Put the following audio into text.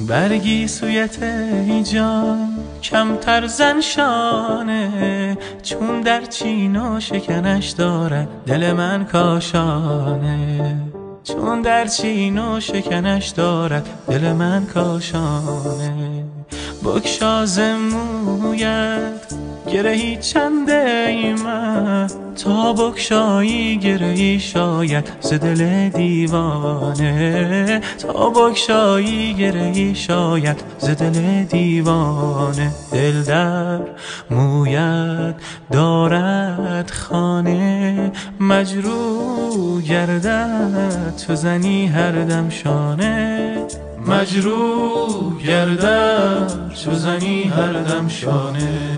برگی سویت جان کمتر زن شانه، چون در چین و شکنش دارد دل من کاشانه، چون در چین و شکنش دارد دل من کاشانه. بگشا ز مویت گرهی چند ایمن، تا بگشایی گرهی شاید ز دل دیوانه، تا بگشایی گرهی شاید ز دل دیوانه. دل در مویت دارد خانه، مجروح گردد چو زنی هر دم شانه، مجروح گردد چو زنی هر دم شانه.